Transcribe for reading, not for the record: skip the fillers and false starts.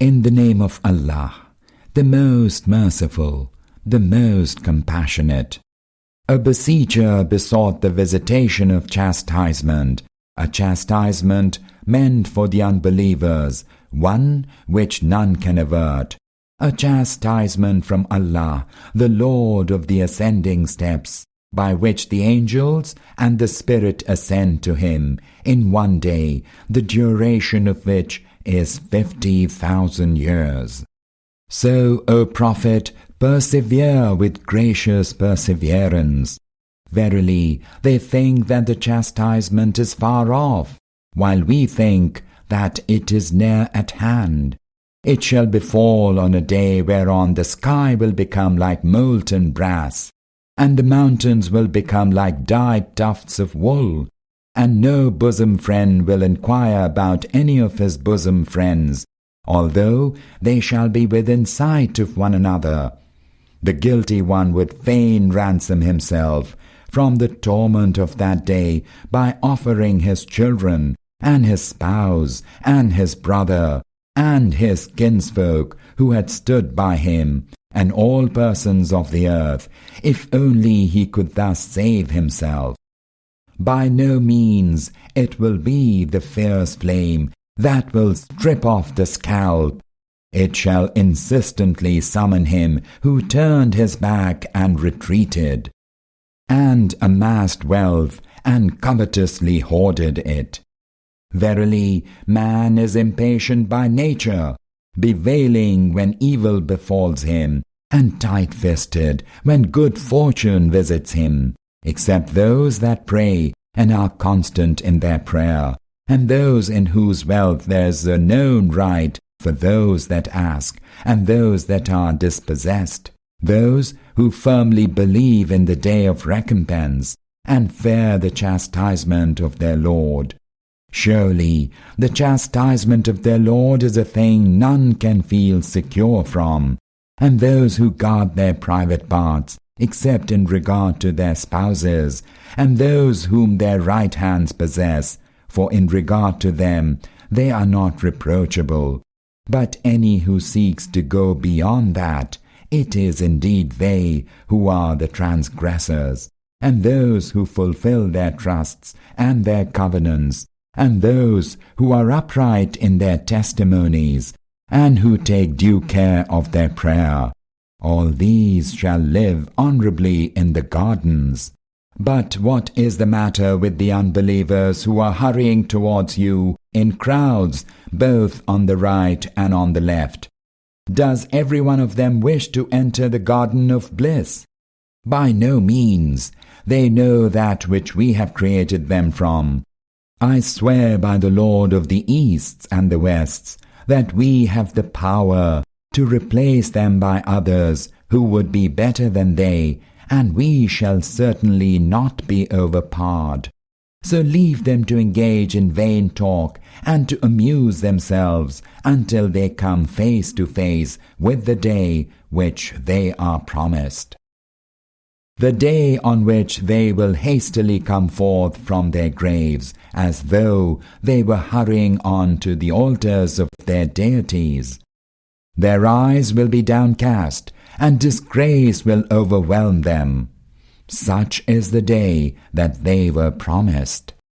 In the name of Allah, the most merciful, the most compassionate. A beseecher besought the visitation of chastisement, a chastisement meant for the unbelievers, one which none can avert, a chastisement from Allah, the Lord of the ascending steps, by which the angels and the Spirit ascend to Him in one day, the duration of which is 50,000 years. So, O Prophet, persevere with gracious perseverance. Verily, they think that the chastisement is far off, while we think that it is near at hand. It shall befall on a day whereon the sky will become like molten brass, and the mountains will become like dyed tufts of wool, and no bosom friend will inquire about any of his bosom friends, although they shall be within sight of one another. The guilty one would fain ransom himself from the torment of that day by offering his children, and his spouse, and his brother, and his kinsfolk who had stood by him, and all persons of the earth, if only he could thus save himself. By no means it will be the fierce flame that will strip off the scalp. It shall insistently summon him who turned his back and retreated, and amassed wealth and covetously hoarded it. Verily, man is impatient by nature, bewailing when evil befalls him, and tight-fisted when good fortune visits him, except those that pray and are constant in their prayer, and those in whose wealth there is a known right for those that ask, and those that are dispossessed, those who firmly believe in the day of recompense, and fear the chastisement of their Lord. Surely, the chastisement of their Lord is a thing none can feel secure from, and those who guard their private parts, except in regard to their spouses, and those whom their right hands possess, for in regard to them they are not reproachable. But any who seeks to go beyond that, it is indeed they who are the transgressors, and those who fulfill their trusts and their covenants, and those who are upright in their testimonies, and who take due care of their prayer. All these shall live honorably in the gardens. But what is the matter with the unbelievers who are hurrying towards you in crowds, both on the right and on the left? Does every one of them wish to enter the garden of bliss? By no means. They know that which we have created them from. I swear by the Lord of the Easts and the Wests that we have the power to replace them by others who would be better than they, and we shall certainly not be overpowered. So leave them to engage in vain talk and to amuse themselves until they come face to face with the day which they are promised. The day on which they will hastily come forth from their graves, as though they were hurrying on to the altars of their deities. Their eyes will be downcast, and disgrace will overwhelm them. Such is the day that they were promised.